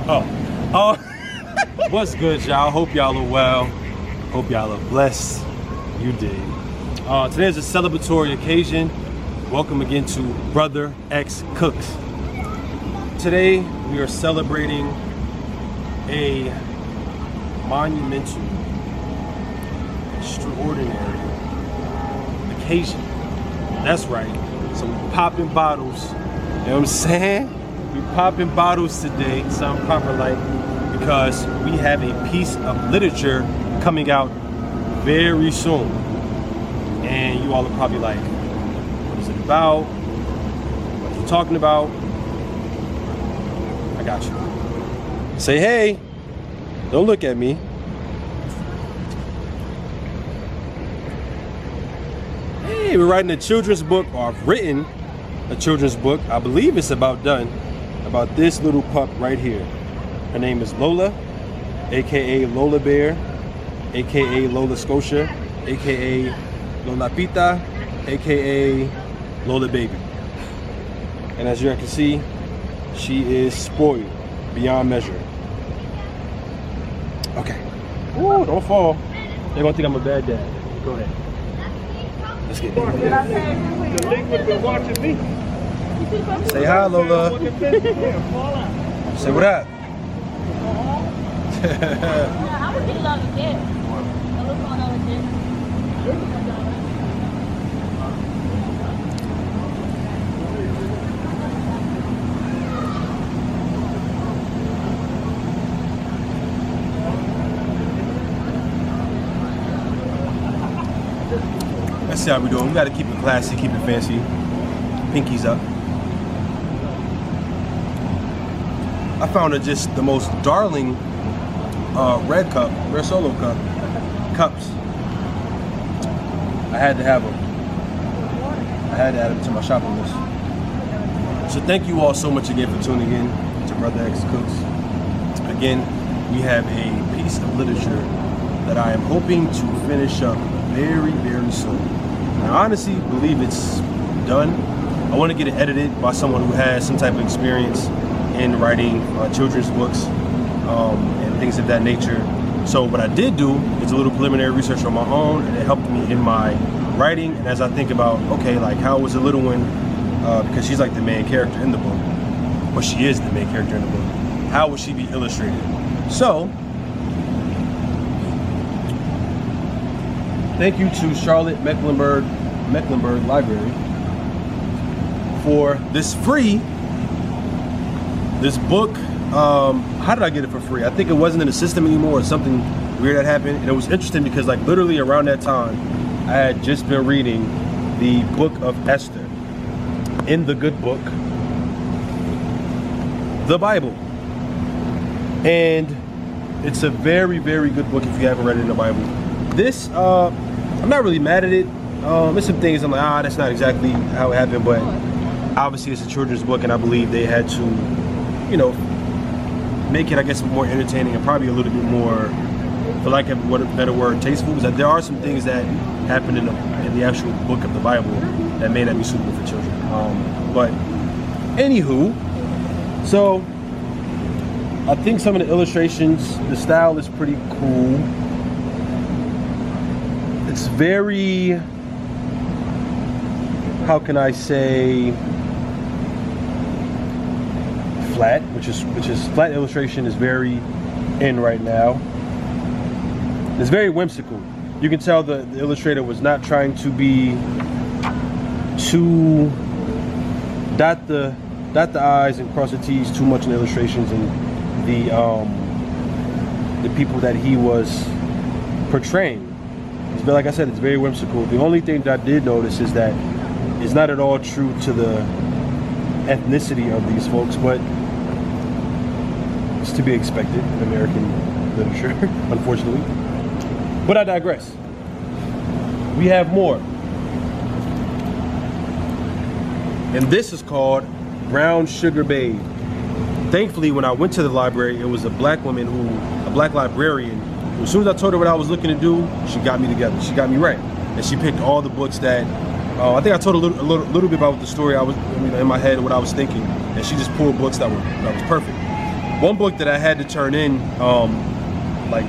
Oh, what's good, y'all? Hope y'all are well. Hope y'all are blessed. You did. Today is a celebratory occasion. Welcome again to BrotherXCooks. Today we are celebrating a monumental, extraordinary occasion. That's right. So we're popping bottles. You know what I'm saying? We're popping bottles today, something proper like, because we have a piece of literature coming out very soon. And you all are probably like, what is it about? What are you talking about? I got you. Say hey. Don't look at me. Hey, we're writing a children's book, or I've written a children's book. I believe it's about done. About this little pup right here. Her name is Lola, aka Lola Bear, aka Lola Scotia, aka Lola Pita, aka Lola Baby. And as you can see, she is spoiled beyond measure. Okay. Ooh, don't fall. They're gonna think I'm a bad dad. Go ahead. Let's get it. The link would be watching me. Say hi, Lola. Say what up. I would get a lot of kids. I look on other kids. Let's see how we doing. We gotta keep it classy, keep it fancy. Pinkies up. I found just the most darling red Solo cups. I had to have them. I had to add them to my shopping list. So thank you all so much again for tuning in to BrotherXCooks. Again, we have a piece of literature that I am hoping to finish up very, very soon. And I honestly believe it's done. I want to get it edited by someone who has some type of experience in writing children's books and things of that nature. So what I did do is a little preliminary research on my own, and it helped me in my writing. And as I think about, okay, like how was the little one, because she's like the main character in the book, well, she is the main character in the book, how would she be illustrated? So, thank you to Charlotte Mecklenburg Library for this book. How did I get it for free? I think it wasn't in the system anymore, or something weird that happened. And it was interesting because like literally around that time, I had just been reading the book of Esther in the good book, the Bible. And it's a very, very good book if you haven't read it in the Bible. This, I'm not really mad at it. There's some things I'm like, that's not exactly how it happened, but obviously it's a children's book, and I believe they had to, you know, make it, I guess, more entertaining and probably a little bit more, for lack of a better word, tasteful. Because there are some things that happen in the actual book of the Bible that may not be suitable for children. But anywho, so I think some of the illustrations, the style is pretty cool. It's very, how can I say, flat, which is flat illustration is very in right now. It's very whimsical. You can tell the illustrator was not trying to be too dot the I's and cross the T's too much in the illustrations, and the people that he was portraying. But like I said, it's very whimsical. The only thing that I did notice is that it's not at all true to the ethnicity of these folks, but it's to be expected in American literature, unfortunately. But I digress. We have more. And this is called Brown Sugar Babe. Thankfully, when I went to the library, it was a black woman a black librarian. As soon as I told her what I was looking to do, she got me together. She got me right. And she picked all the books that, I think I told a little bit about the story I was in my head, what I was thinking. And she just pulled books that was perfect. One book that I had to turn in, like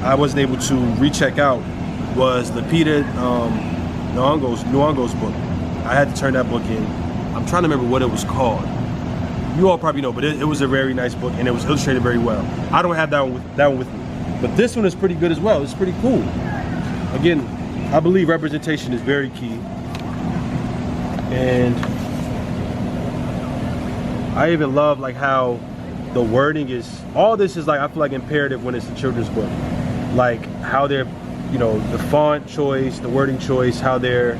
I wasn't able to recheck out, was Lupita Nyong'o's book. I had to turn that book in. I'm trying to remember what it was called. You all probably know, but it was a very nice book and it was illustrated very well. I don't have that one with me, but this one is pretty good as well. It's pretty cool. Again, I believe representation is very key, and I even love like how the wording is. All this is like, I feel like imperative when it's a children's book, like how they're, you know, the font choice, the wording choice, how they're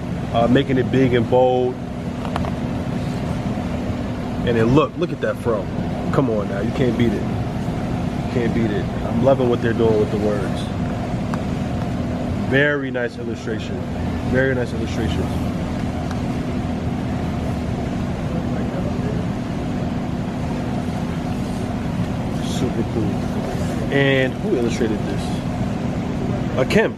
making it big and bold. And then look at that fro. Come on now, you can't beat it. You can't beat it. I'm loving what they're doing with the words. Very nice illustration. Very nice illustrations. Super cool. And who illustrated this? Kim.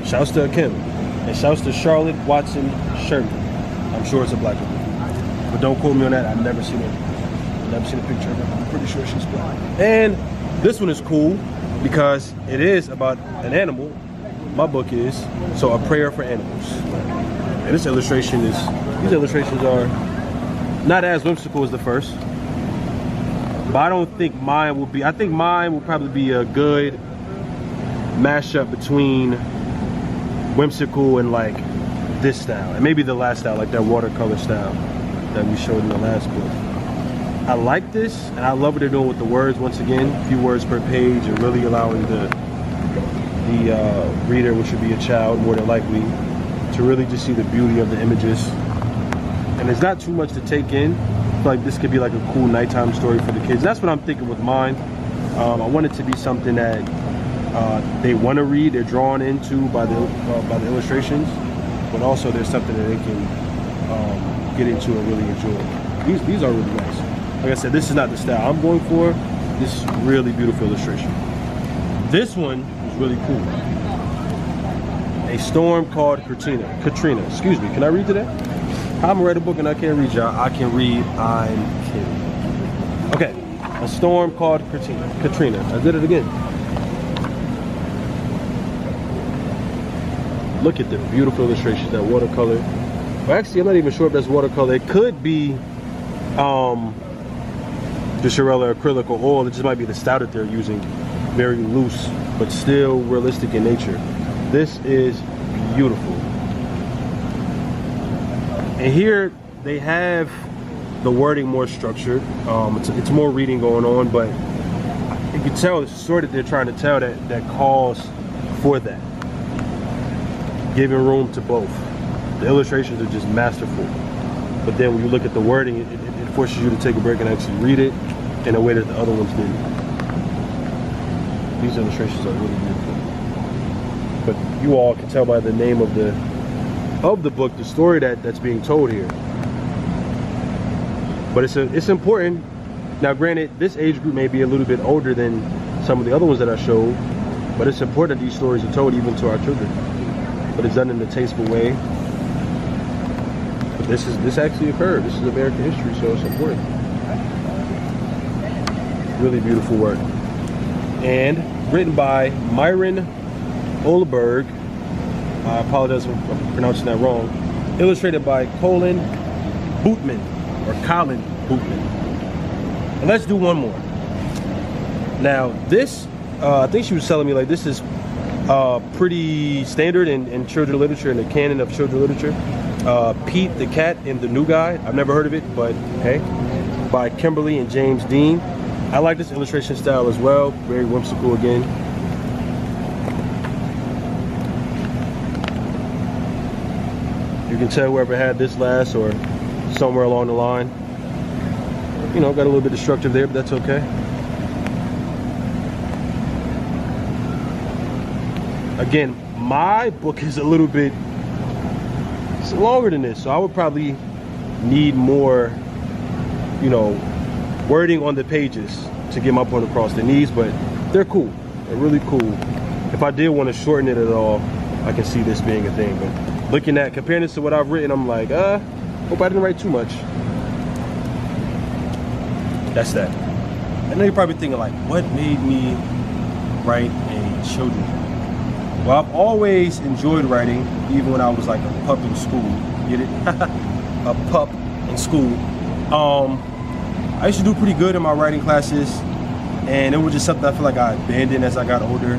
Shouts to Kim. And shouts to Charlotte Watson Sherman. I'm sure it's a black woman. But don't quote me on that. I've never seen it. Never seen a picture of her. I'm pretty sure she's black. And this one is cool because it is about an animal. My book is. So, A Prayer for Animals. And this illustration is, these illustrations are not as whimsical as the first. But I don't think mine will be. I think mine will probably be a good mashup between whimsical and like this style. And maybe the last style, like that watercolor style that we showed in the last book. I like this, and I love what they're doing with the words. Once again, a few words per page, and really allowing the reader, which would be a child more than likely, to really just see the beauty of the images. And there's not too much to take in. I feel like this could be like a cool nighttime story for the kids. That's what I'm thinking with mine. I want it to be something that they want to read, they're drawn into by the illustrations, but also there's something that they can get into and really enjoy. These are really nice. Like I said, this is not the style I'm going for. This is really beautiful illustration. This one is really cool. A Storm Called Katrina. Excuse me, can I read today? I'm read a book and I can't read, y'all. I can read, I'm kidding. Okay, A Storm Called Katrina. I did it again. Look at the beautiful illustrations, that watercolor. Well, actually, I'm not even sure if that's watercolor. It could be the Shirella acrylic or oil. It just might be the stout that they're using. Very loose, but still realistic in nature. This is beautiful. And here they have the wording more structured. It's more reading going on, but you can tell the story that they're trying to tell that calls for that. Giving room to both. The illustrations are just masterful, but then when you look at the wording, it forces you to take a break and actually read it in a way that the other ones didn't. These illustrations are really beautiful, but you all can tell by the name of the book, the story that's being told here. But it's important. Now, granted, this age group may be a little bit older than some of the other ones that I showed, but it's important that these stories are told even to our children. But it's done in a tasteful way. But this actually occurred. This is American history, so it's important. Really beautiful work. And written by Myron Olberg. I apologize if I'm pronouncing that wrong. Illustrated by Colin Bootman, or Colin Bootman. And let's do one more. Now this, I think she was telling me like this is pretty standard in children's literature, in the canon of children's literature. Pete the Cat in the New Guide. I've never heard of it, but hey. By Kimberly and James Dean. I like this illustration style as well. Very whimsical again. You can tell whoever had this last or somewhere along the line. You know, got a little bit destructive there, but that's okay. Again, my book is a little bit, it's longer than this, so I would probably need more, you know, wording on the pages to get my point across. The needs, but they're cool. They're really cool. If I did want to shorten it at all, I can see this being a thing. But looking at, comparing this to what I've written, I'm like, hope I didn't write too much. That's that. I know you're probably thinking like, what made me write a children's book? Well, I've always enjoyed writing, even when I was like a pup in school. Get it? A pup in school. I used to do pretty good in my writing classes, and it was just something I feel like I abandoned as I got older.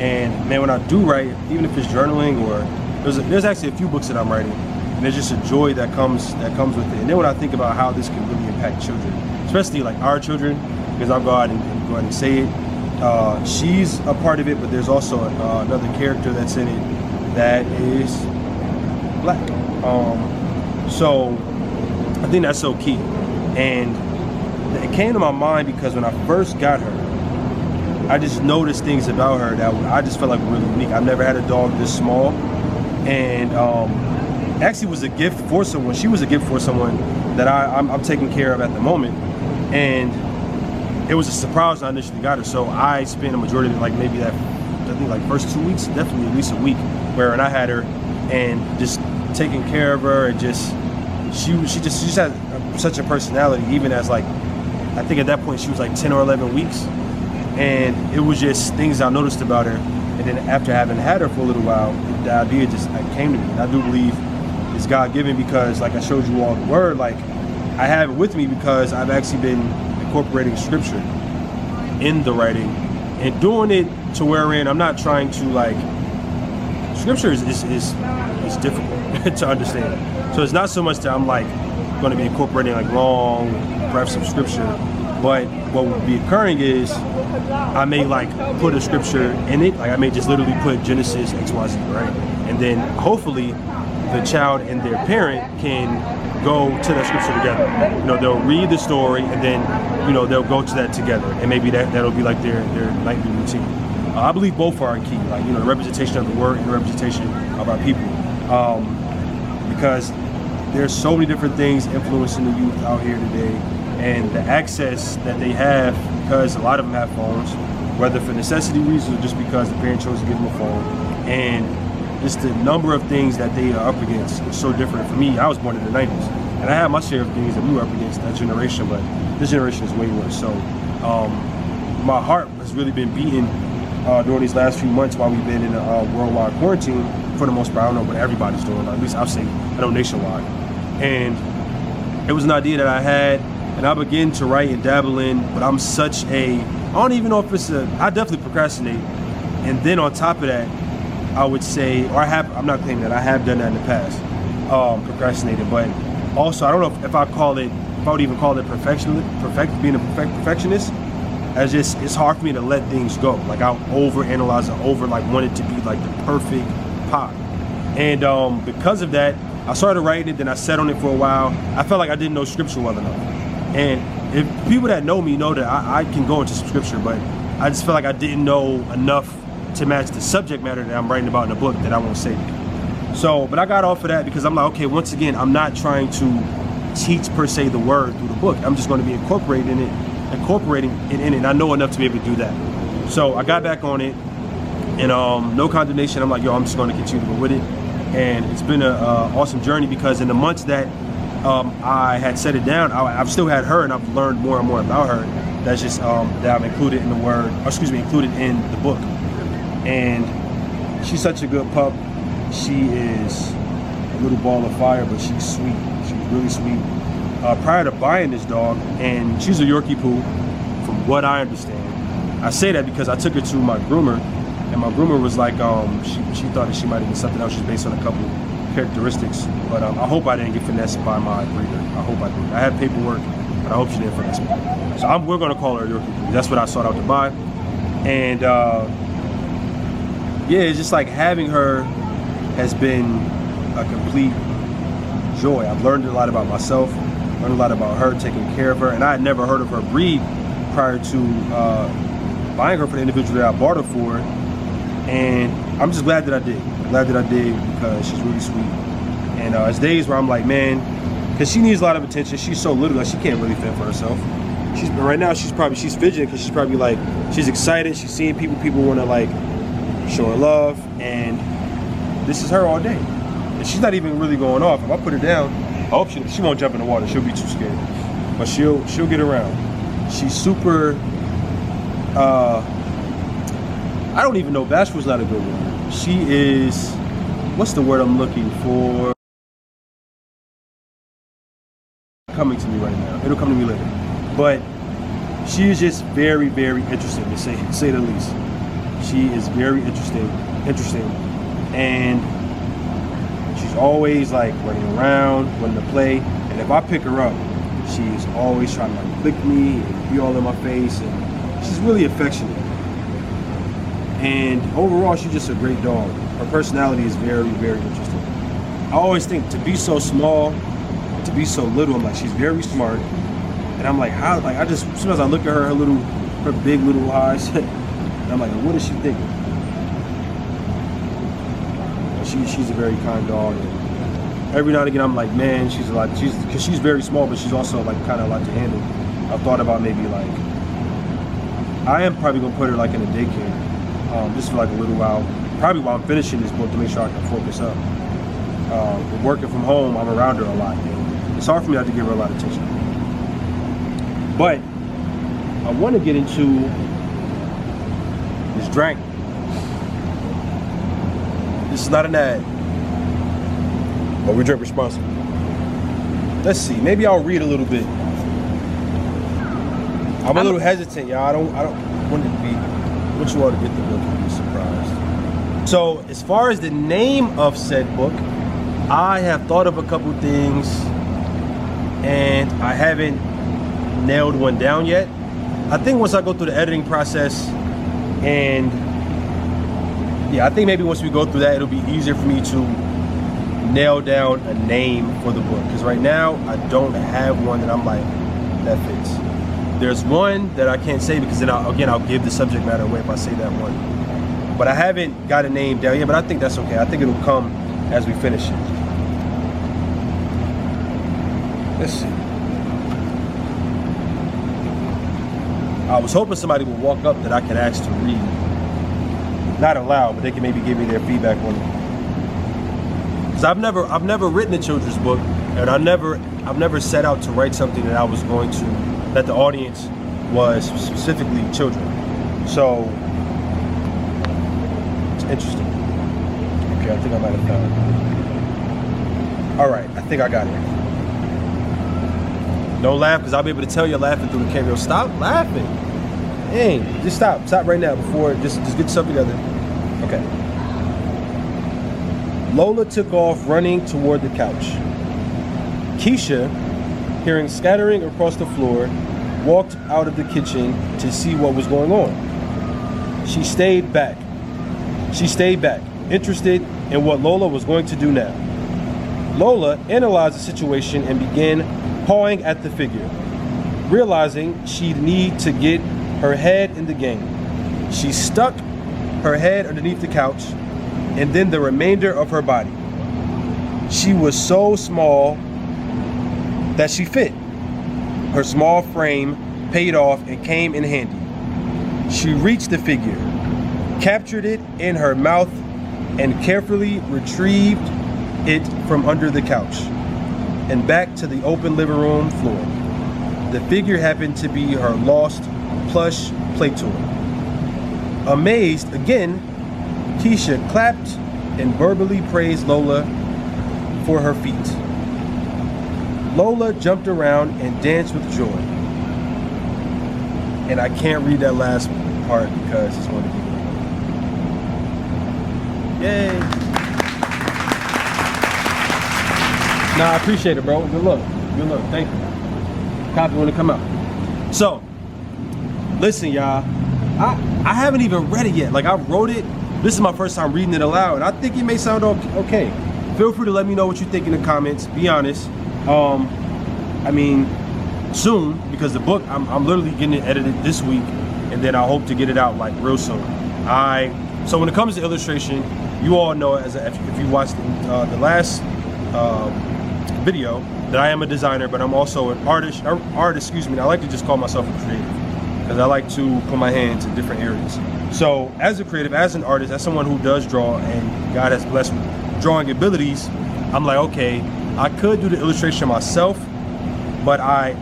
And man, when I do write, even if it's journaling or there's actually a few books that I'm writing, and there's just a joy that comes with it. And then when I think about how this can really impact children, especially like our children, because I'll go out and go ahead and say it. She's a part of it, but there's also another character that's in it that is black. So I think that's so key. And it came to my mind because when I first got her, I just noticed things about her that I just felt like were really unique. I've never had a dog this small, and actually was a gift for someone. She was a gift for someone that I'm taking care of at the moment, and it was a surprise when I initially got her. So I spent a majority of like maybe that, I think like first 2 weeks, definitely at least a week, where I had her and just taking care of her, and just she just had such a personality. Even as like, I think at that point she was like 10 or 11 weeks, and it was just things I noticed about her. And then after having had her for a little while, the idea just came to me. And I do believe it's God-given, because like I showed you all the word, like I have it with me because I've actually been incorporating scripture in the writing and doing it to wherein I'm not trying to like, scripture is difficult to understand. So it's not so much that I'm like going to be incorporating like long breaths of scripture, but what will be occurring is I may like put a scripture in it, like I may just literally put Genesis XYZ, right? And then hopefully the child and their parent can go to that scripture together. You know, they'll read the story, and then, you know, they'll go to that together, and maybe that'll be like their nightly routine. I believe both are key, like, you know, the representation of the word and the representation of our people, because there's so many different things influencing the youth out here today, and the access that they have, because a lot of them have phones, whether for necessity reasons or just because the parent chose to give them a phone, and just the number of things that they are up against is so different. For me, I was born in the 90s, and I had my share of things that we were up against that generation, but this generation is way worse. So my heart has really been beating during these last few months while we've been in a worldwide quarantine, for the most part. I don't know what everybody's doing, at least I'll say, I know nationwide. And it was an idea that I had, and I began to write and dabble in, but I'm such a, I don't even know if it's I definitely procrastinate. And then on top of that, I would say, or I'm not claiming that, I have done that in the past, procrastinated, but also I don't know if I would even call it being a perfectionist. It's hard for me to let things go. Like I'll overanalyze it, like want it to be like the perfect pie. And because of that, I started writing it, then I sat on it for a while. I felt like I didn't know scripture well enough. And if people that know me know that I can go into some scripture, but I just felt like I didn't know enough to match the subject matter that I'm writing about in the book that I won't say. So, but I got off of that because I'm like, okay, once again, I'm not trying to teach per se the word through the book. I'm just going to be incorporating it in it. And I know enough to be able to do that. So I got back on it, and no condemnation. I'm like, yo, I'm just going to continue to go with it. And it's been an awesome journey, because in the months that I had set it down, I've still had her, and I've learned more and more about her. That's just that I've included in included in the book. And she's such a good pup. She is a little ball of fire, but she's sweet. She's really sweet. Prior to buying this dog, and she's a Yorkie Poo, from what I understand. I say that because I took her to my groomer, and my groomer was like, she thought that she might have been something else just based on a couple characteristics. But I hope I didn't get finessed by my breeder. I hope I did. I have paperwork, but I hope she didn't finesse me. So we're gonna call her a Yorkie Poo. That's what I sought out to buy. And yeah, it's just like having her has been a complete joy. I've learned a lot about myself, learned a lot about her, taking care of her, and I had never heard of her breed prior to buying her for the individual that I bought her for. And I'm just glad that I did. Glad that I did, because she's really sweet. And it's days where I'm like, man, because she needs a lot of attention. She's so little that she can't really fend for herself. Right now she's fidgeting, because she's probably like, she's excited. She's seeing people. People want to like show her love, and this is her all day. And she's not even really going off. If I put her down, I hope she won't jump in the water. She'll be too scared, but she'll get around. She's super, I don't even know, bashful's not a good word. She is, what's the word I'm looking for? Coming to me right now. It'll come to me later. But she is just very, very interesting, to say the least. She is very interesting, and she's always like running around, wanting to play. And if I pick her up, she's always trying to like lick me and be all in my face, and she's really affectionate. And overall, she's just a great dog. Her personality is very, very interesting. I always think to be so small, to be so little, I'm like, she's very smart. And I'm like, how, like, I just, sometimes I look at her, her big little eyes, and I'm like, what is she thinking? She's a very kind dog. And every now and again, I'm like, man, because she's very small, but she's also like kind of a lot to handle. I've thought about maybe like, I am probably gonna put her like in a daycare, just for like a little while, probably while I'm finishing this book to make sure I can focus up. Working from home, I'm around her a lot. And it's hard for me not to give her a lot of attention. But I want to get into this drink. This is not an ad, but we drink responsibly. Let's see. Maybe I'll read a little bit. I'm a little hesitant, y'all. I don't want it to be. I want you all to get the book and be surprised. So, as far as the name of said book, I have thought of a couple things, and I haven't nailed one down yet. I think once I go through the editing process, and yeah, I think maybe once we go through that, it'll be easier for me to nail down a name for the book. Because right now, I don't have one that I'm like, that fits. There's one that I can't say because then I'll give the subject matter away if I say that one. But I haven't got a name down yet, but I think that's okay. I think it'll come as we finish it. Let's see. I was hoping somebody would walk up that I could ask to read. Not aloud, but they can maybe give me their feedback on it. Because I've never written a children's book, and I've never set out to write something that I was going to, that the audience was specifically children. So it's interesting. Okay, I think I might have found it. All right, I think I got it. Don't laugh, because I'll be able to tell you're laughing through the camera. Stop laughing. Hey, just stop right now before, just get stuff together. Okay. Lola took off running toward the couch. Keisha, hearing scattering across the floor, walked out of the kitchen to see what was going on. She stayed back, interested in what Lola was going to do now. Lola analyzed the situation and began pawing at the figure, realizing she'd need to get her head in the game. She stuck her head underneath the couch and then the remainder of her body. She was so small that she fit. Her small frame paid off and came in handy. She reached the figure, captured it in her mouth, and carefully retrieved it from under the couch and back to the open living room floor. The figure happened to be her lost plush play toy. Amazed again, Keisha clapped and verbally praised Lola for her feat. Lola jumped around and danced with joy. And I can't read that last part because it's going to be good. Yay! Nah, I appreciate it, bro. Good luck. Thank you. Copy when it come out. So, listen, y'all. I haven't even read it yet. Like, I wrote it. This is my first time reading it aloud, and I think it may sound okay. Feel free to let me know what you think in the comments. Be honest. I mean, soon, because the book, I'm literally getting it edited this week, and then I hope to get it out like real soon. So when it comes to illustration, you all know, if you watched the last video, that I am a designer, but I'm also an artist. Excuse me. I like to just call myself a creative because I like to put my hands in different areas. So as a creative, as an artist, as someone who does draw, and God has blessed me with drawing abilities, I'm like, okay, I could do the illustration myself, but I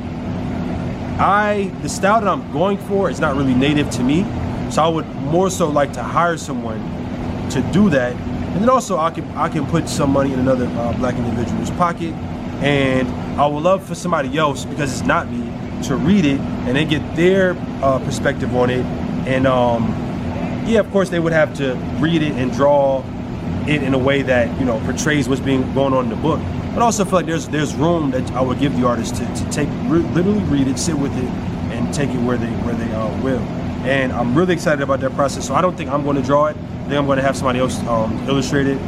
the style that I'm going for is not really native to me. So I would more so like to hire someone to do that. And then also I can put some money in another black individual's pocket. And I would love for somebody else, because it's not me, to read it and then get their perspective on it. And yeah, of course they would have to read it and draw it in a way that, you know, portrays what's going on in the book. But I also feel like there's room that I would give the artist to take, literally read it, sit with it, and take it where they will. And I'm really excited about that process. So I don't think I'm going to draw it. I think I'm going to have somebody else illustrate it.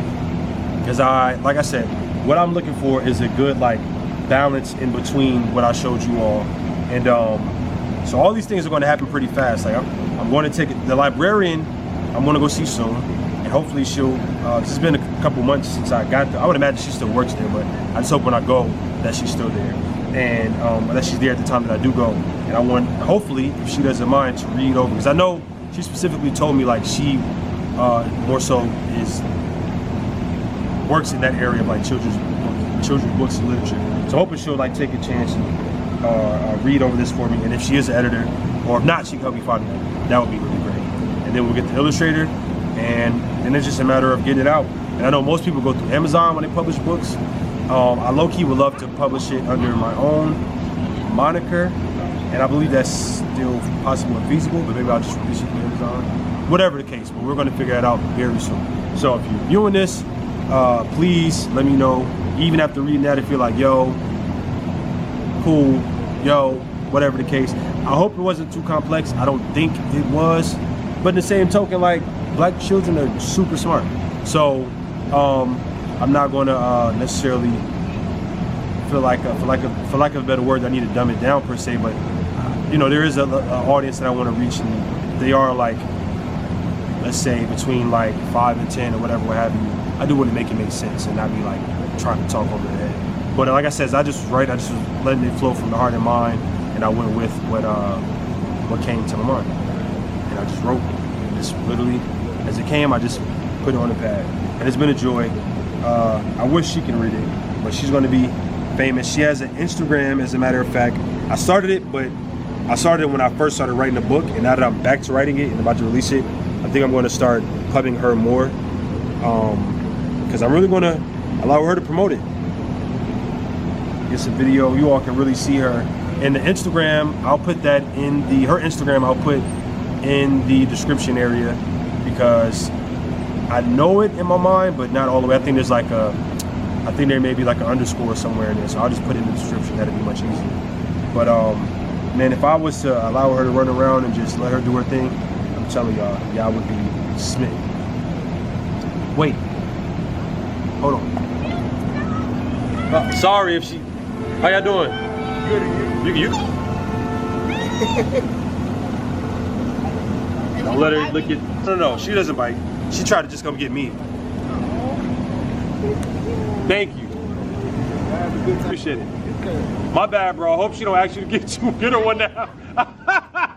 Because like I said, what I'm looking for is a good like balance in between what I showed you all. And so all these things are going to happen pretty fast. Like I'm going to take it. The librarian, I'm going to go see soon. And hopefully she'll, it's been a couple months since I got there. I would imagine she still works there, but I just hope when I go that she's still there. And that she's there at the time that I do go. And I want, hopefully, if she doesn't mind, to read over. Because I know she specifically told me like she more so works in that area of like children's books and literature. So I'm hoping she'll like take a chance and read over this for me. And if she is an editor, or if not, she can help me find it. That would be really great. And then we'll get the illustrator, and then it's just a matter of getting it out. And I know most people go through Amazon when they publish books. I low-key would love to publish it under my own moniker, and I believe that's still possible and feasible, but maybe I'll just release it through Amazon. Whatever the case, but we're gonna figure it out very soon. So if you're viewing this, please let me know. Even after reading that, if you're like, yo, cool, yo, whatever the case. I hope it wasn't too complex. I don't think it was, but in the same token, like, black children are super smart. So I'm not going to necessarily feel like, for lack of a better word, I need to dumb it down per se. But you know, there is an audience that I want to reach, and they are like, let's say between like 5 and 10 or whatever, what have you. I do want to make it make sense and not be like trying to talk over their head. But like I said, I just was letting it flow from the heart and mind, and I went with what came to my mind, and I just wrote. Just literally, as it came, I just put it on the pad, and it's been a joy. I wish she can read it, but she's going to be famous. She has an Instagram, as a matter of fact. I started it when I first started writing the book, and now that I'm back to writing it and about to release it, I think I'm going to start pubbing her more, because I'm really going to allow her to promote it. It's a video, you all can really see her. And the Instagram, I'll put that in her Instagram, I'll put in the description area, because I know it in my mind, but not all the way. I think there may be like an underscore somewhere in there, so I'll just put it in the description. That'd be much easier. But man, if I was to allow her to run around and just let her do her thing, I'm telling y'all would be smitten. Wait, hold on. Sorry if she. How y'all doing? Good. You? Don't let her lick it. No, she doesn't bite. She tried to just come get me. Thank you. Appreciate it. My bad, bro. I hope she don't ask you to get her one now.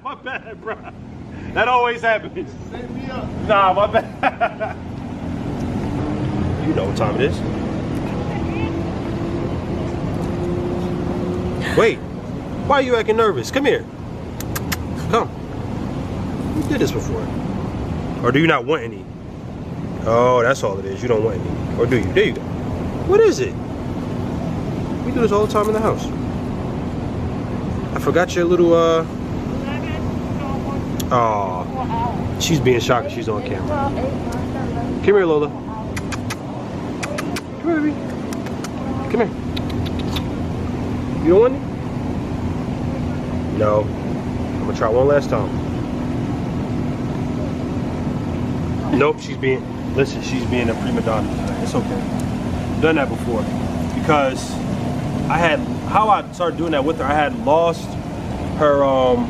My bad, bro. That always happens. Set me up. Nah, my bad. You know what time it is. Wait, why are you acting nervous? Come here. Come. You did this before. Or do you not want any? Oh, that's all it is. You don't want any. Or do you? There you go. What is it? We do this all the time in the house. I forgot your little, oh, she's being shocked. She's on camera. Come here, Lola. Come here, baby. Come here. You don't want any? No. I'm gonna try one last time. Nope, she's being a prima donna. It's okay. I've done that before, because how I started doing that with her, I had lost her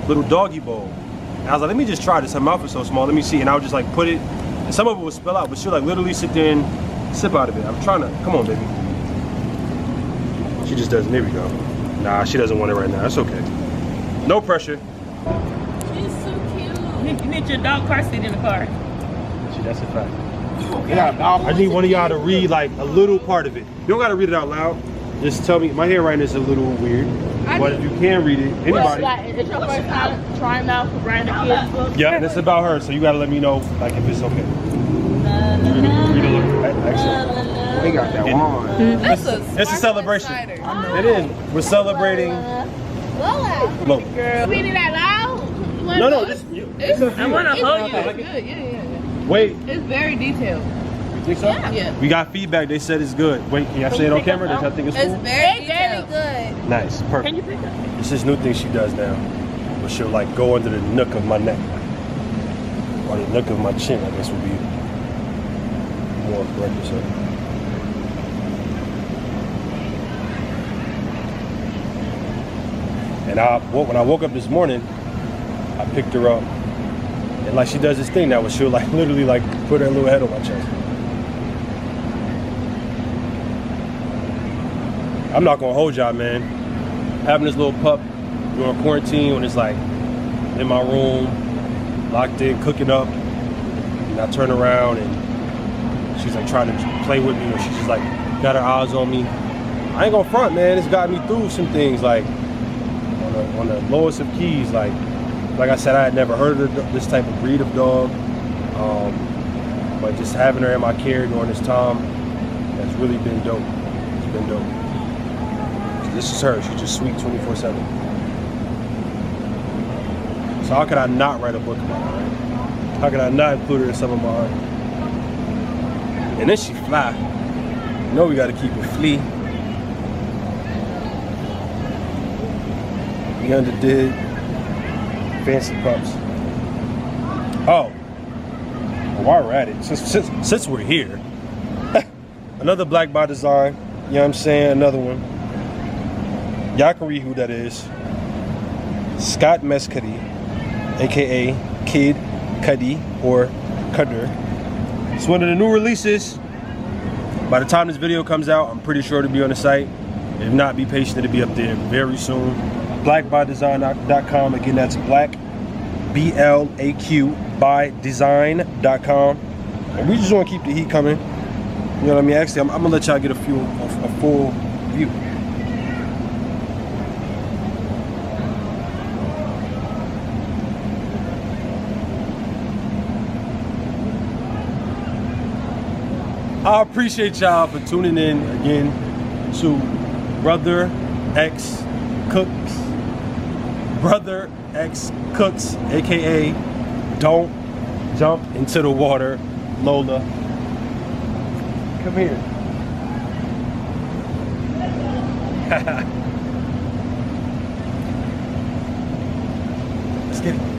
little doggy bowl. And I was like, let me just try this. Her mouth is so small, let me see. And I would just like put it, and some of it would spill out, but she'll like literally sit there and sip out of it. I'm trying to, come on, baby. She just doesn't, there we go. Nah, she doesn't want it right now, that's okay. No pressure. She's so cute. You need your dog car seat in the car. That's a fact. Yeah, I need one of y'all to read like a little part of it. You don't gotta read it out loud. Just tell me. My handwriting is a little weird, but if you can read it, anybody. It's your first time trying out for writing a kid's book? Yeah, and it's about her, so you gotta let me know like if it's okay. Read a little. Excellent. They got that wand. It's a celebration. It is. We're celebrating. Look. Read it out loud. No, just I want to hold you. It's good, yeah. wait. It's very detailed. You think so? Yeah. We got feedback. They said it's good. Wait, can y'all say it on camera? Did y'all think it's cool? It's very detailed. good. Nice, perfect. Can you pick up? It's this new thing she does now, where she'll like go under the nook of my neck, or the nook of my chin. I guess would be more correct. So. And when I woke up this morning, I picked her up, and like she does this thing now, where she'll like literally like put her little head on my chest. I'm not gonna hold y'all, man. Having this little pup during quarantine when it's like in my room, locked in, cooking up, and I turn around and she's like trying to play with me, or she's just like got her eyes on me. I ain't gonna front, man. It's got me through some things, like on the lowest of keys. Like I said, I had never heard of this type of breed of dog, but just having her in my care during this time has really been dope. It's been dope. This is her. She's just sweet 24/7. So how could I not write a book about her? Right? How could I not include her in some of my art? And then she fly. You know we got to keep her flea. We underdid fancy pups. Oh, well, while we're at it, since we're here, another black by design. You know what I'm saying? Another one. Y'all can read who that is. Scott Mescudi, aka Kid Cudi or Cudder. It's one of the new releases. By the time this video comes out, I'm pretty sure it'll be on the site. If not, be patient, it'll be up there very soon. Blackbydesign.com. Again, that's black, BLAQ, bydesign.com. And we just want to keep the heat coming. You know what I mean? Actually, I'm gonna let y'all get a full view. I appreciate y'all for tuning in again to BrotherXCooks. BrotherXCooks, aka Don't Jump into the Water, Lola. Come here. Let's get it.